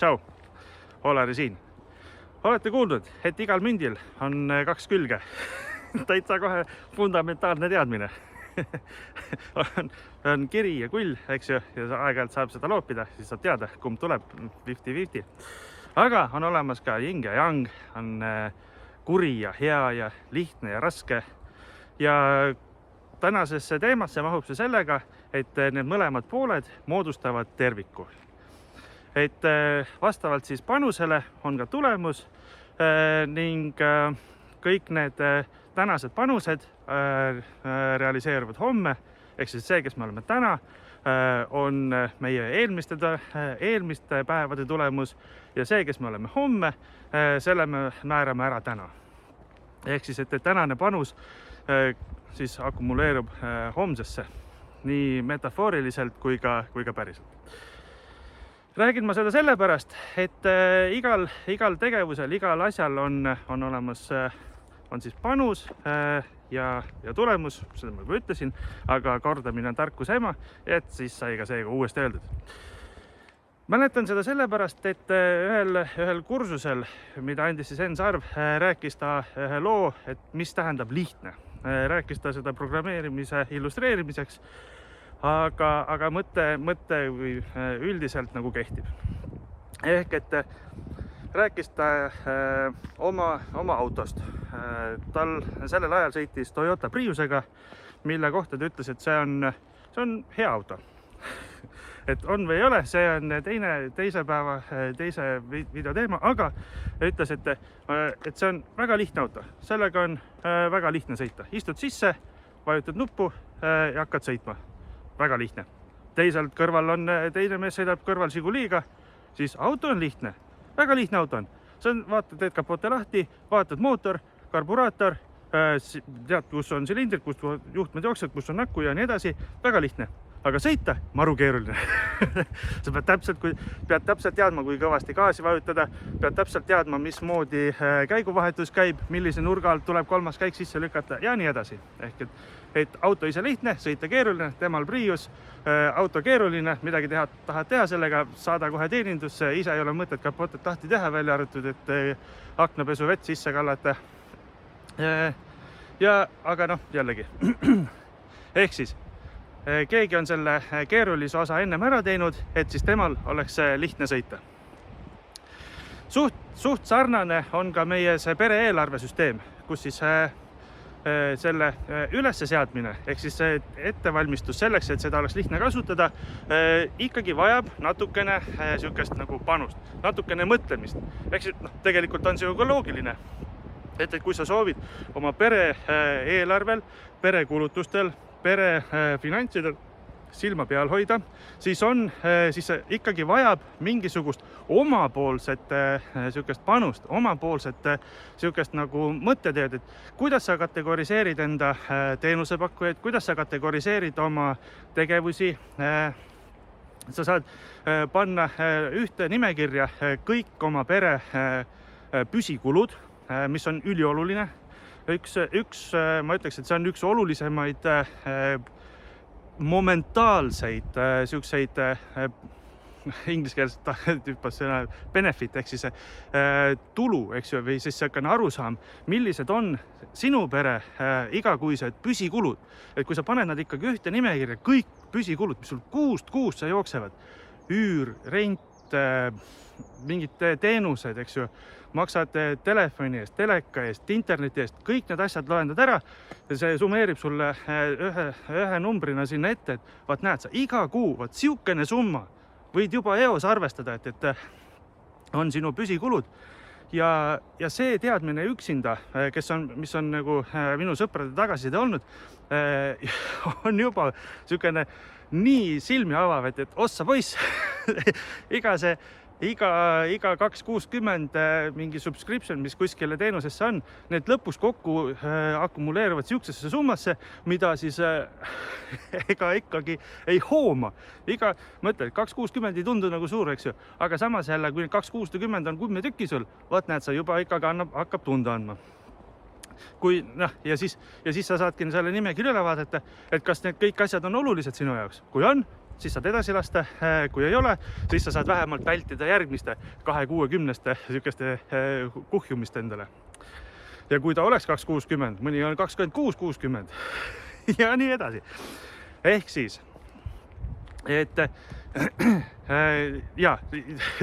Tšau, Olari siin. Olete kuulnud, et igal mündil on kaks külge. Täitsa kohe fundamentaalne teadmine. on kiri ja kull, eks ju, ja aeg-ajalt saab seda loopida, siis saab teada, kumb tuleb 50-50. Aga on olemas ka yin ja yang, on kuri ja hea ja lihtne ja raske. Ja tänasesse teemasse mahub see sellega, et need mõlemad pooled moodustavad terviku. Et vastavalt siis panusele on ka tulemus ning kõik need tänased panused realiseeruvad homme, ehk siis see, kes me oleme täna, on meie eelmiste päevade tulemus ja see, kes me oleme homme, selle me määrame ära täna. Ehk siis, et tänane panus siis akumuleerub homsesse, nii metafooriliselt kui ka päriselt. Räägin ma seda sellepärast, et igal tegevusel, igal asjal on olemas on siis panus ja tulemus, seda ma juba ütlesin, aga kordamine on tarkuse ema, et siis sai ka seega uuesti öeldud. Mäletan seda sellepärast, et ühel kursusel, mida andis siis Enn Sarv, rääkis ta ühe loo, et mis tähendab lihtne. Rääkis ta seda programmeerimise illustreerimiseks, aga mõte üldiselt nagu kehtib. Ehk et rääkis ta oma autost. Tal sellel ajal sõitis Toyota Priusega, mille kohta ta ütles, et see on hea auto. Et on või ei ole, see on teise video teema, aga ütles, et see on väga lihtne auto. Sellega on väga lihtne sõita. Istud sisse, vajutad nuppu ja hakkad sõitma. Väga lihtne. Teiselt kõrval on teine mees sõidab kõrval Žiguliga, siis auto on lihtne. Väga lihtne auto on. Vaatad, teed kapote lahti, vaatad mootor, karburaator, tead, kus on silindrid, kus juhtmed jooksed, kus on nakku ja nii edasi. Väga lihtne. Aga sõita, maru keeruline. Sa pead täpselt teadma, kui kõvasti gaasi vajutada, pead täpselt teadma, mismoodi käiguvahetus käib, millise nurga alt tuleb kolmas käik sisse lükata ja nii edasi. Ehk et auto ise lihtne, sõita keeruline, temal Prius, auto keeruline, midagi tahad teha sellega, saada kohe teenindusse, ise ei ole mõtet kapotet lahti teha, välja arvatud, et aknapesu vett sisse kallata. Aga jällegi. Ehk siis, keegi on selle keerulise osa ennem ära teinud, et siis temal oleks lihtne sõita. Suht sarnane on ka meie see pere eelarvesüsteem, kus siis selle ülesse seadmine, ehk siis ettevalmistus selleks, et seda oleks lihtne kasutada, ikkagi vajab natukene sihukest nagu panust, natukene mõtlemist. Ehk siis tegelikult on see ju ka loogiline, et kui sa soovid oma pere eelarvel, pere kulutustel, pere finantsidel silma peal hoida, siis see ikkagi vajab mingisugust omapoolset sihukest panust, omapoolset sihukest nagu mõtteteed, et kuidas sa kategoriseerid enda teenusepakkujaid, kuidas sa kategoriseerid oma tegevusi. Sa saad panna ühte nimekirja kõik oma pere püsikulud, mis on ülioluline. Ma ütleks, et see on üks olulisemaid momentaalseid siukseid inglise keeles tüüpas sõna benefit, ehk siis tulu, eks ju, või siis selline arusaam, millised on sinu pere igakuised püsikulud. Et kui sa paned nad ikkagi ühte nimekirja, kõik püsikulud, mis sul kuust sa jooksevad, üür, rent, mingid teenused, eks ju, maksad telefoni eest, teleka eest, interneti eest, kõik need asjad loendad ära ja see summeerib sulle ühe numbrina sinna ette, et vaat näed sa, iga kuu, vaat siukene summa võid juba eos arvestada, et on sinu püsikulud ja see teadmine üksinda, mis on nagu minu sõprade tagasiside olnud, on juba siukene nii silmi avav, et ossa poiss, iga 2.60 mingi subscription, mis kuskile teenusesse on, need lõpus kokku akumuleeruvad siuksesse summasse, mida siis ega ikkagi ei hooma. Mõtle, 2.60 ei tundu nagu suur, eks ju, aga samas jälle, kui 2.60 on 10 tükki sul, vaat näed, sa juba ikkagi hakkab tunda andma. Ja siis sa saadki selle nimekirja üle vaadata, et kas need kõik asjad on olulised sinu jaoks. Kui on, siis saad edasi lasta, kui ei ole, siis sa saad vähemalt vältida järgmiste 260 sihukeste kuhjumist endale. Ja kui ta oleks 260, mõni on 26-60 ja nii edasi. Ehk siis, et ja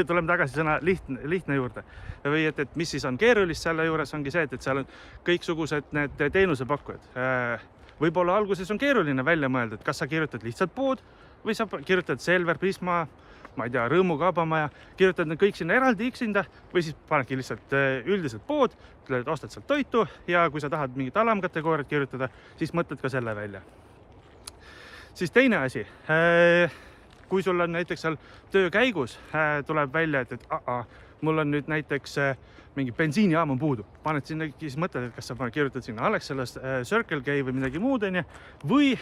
tuleme tagasi sõna lihtne juurde või et mis siis on keerulist selle juures ongi see, et seal on kõiksugused need teenusepakkujad. Võib-olla alguses on keeruline välja mõelda, et kas sa kirjutad lihtsalt pood või sa kirjutad Selver, Prisma, ma ei tea, Rõõmu kaubamaja, kirjutad need kõik sinna eraldi üksinda või siis panedki lihtsalt üldiselt pood, ostad sealt toitu ja kui sa tahad mingit alamkategooriat kirjutada, siis mõtled ka selle välja. Siis teine asi, kui sul on näiteks seal töö käigus, tuleb välja, et mul on nüüd näiteks mingi bensiinijaam on puudu. Paned sinna, siis mõtled, et kas sa kirjutad sinna Alexela, Circle K või midagi muud, või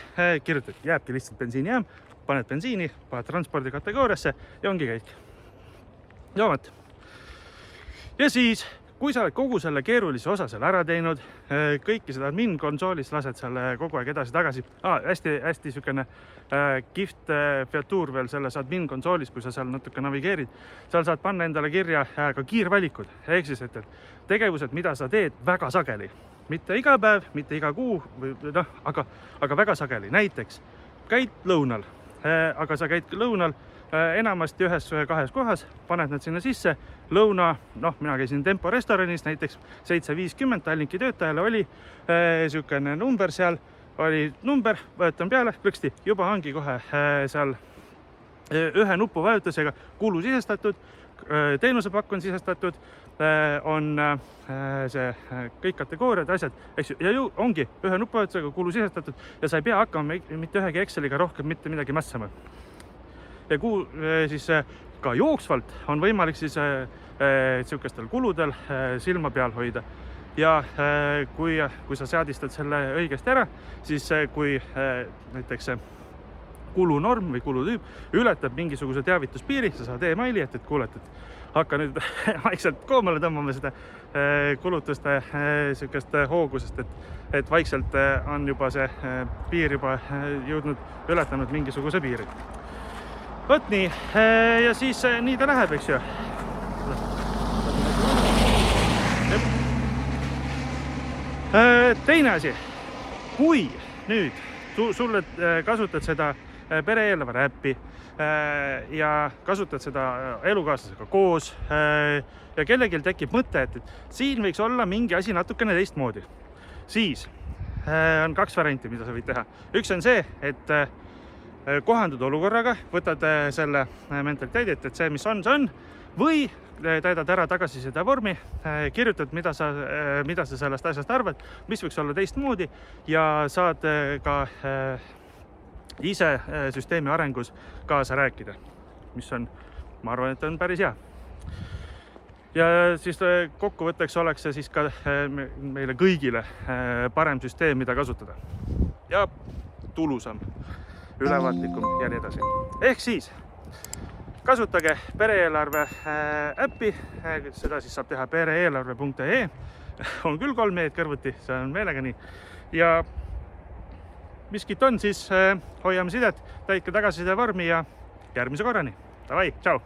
kirjutad, jääbki lihtsalt bensiinijaam, paned bensiini, paned transpordi kategooriasse ja ongi kõik. Joomat. Ja siis, kui sa oled kogu selle keerulise osa seal ära teinud, kõiki seda admin konsoolis lased seal kogu aeg edasi-tagasi. Hästi sükene kihvt featuur veel selles admin konsoolis, kui sa seal natuke navigeerid. Seal saad panna endale kirja ka kiirvalikud. Ehk siis, et tegevused, mida sa teed väga sageli. Mitte iga päev, mitte iga kuu, aga väga sageli. Näiteks, käid lõunal, aga sa käid lõunal enamasti ühes-kahes kohas, paned nad sinna sisse, lõuna, mina käisin Tempo restoranis, näiteks 7.50 Tallinki töötajale oli sükene number seal, oli number, vajutan peale, klõksti, juba ongi kohe seal ühe nupu vajutusega kulu sisestatud, teenusepakk on sisestatud, on see kõik kategooriad, asjad, eks ju, ja ju ongi ühe nupu vajutusega kulu sisestatud ja sa ei pea hakkama mitte ühegi Exceliga rohkem mitte midagi mässama. Ja siis ka jooksvalt on võimalik siis sihukestel kuludel silma peal hoida. Ja kui sa seadistad selle õigesti ära, siis kui näiteks kulunorm või kulutüüp ületab mingisuguse teavituspiiri, sa saad e-maili, et kuuled, et hakka nüüd vaikselt koomale tõmbama seda kulutuste sihukest hoogusest, et vaikselt on juba see piir juba ületanud mingisuguse piiri. Võt nii, ja siis nii ta läheb, eks ju. Teine asi, kui nüüd sulle kasutad seda pere-eelarve äppi ja kasutad seda elukaaslasega koos ja kellelgi tekib mõte, et siin võiks olla mingi asi natukene teistmoodi, siis on kaks varianti, mida sa võid teha. Üks on see, et kohandud olukorraga, võtad selle mentaliteedi, et see, mis on, see on, või täidad ära tagasiside vormi, kirjutad, mida sa sellest asjast arvad, mis võiks olla teistmoodi ja saad ka ise süsteemi arengus kaasa rääkida, mis on, ma arvan, et on päris hea. Ja siis kokkuvõtteks oleks see siis ka meile kõigile parem süsteem, mida kasutada ja tulusam, ülevaatlikum ja nii edasi. Ehk siis kasutage pere-eelarve äppi, seda siis saab teha pereeelarve.ee, on küll 3 meed kõrvuti, see on meelega nii. Ja miskit on, siis hoiame sidet, täitke tagasiside vormi ja järgmise korrani. Davai, tšau!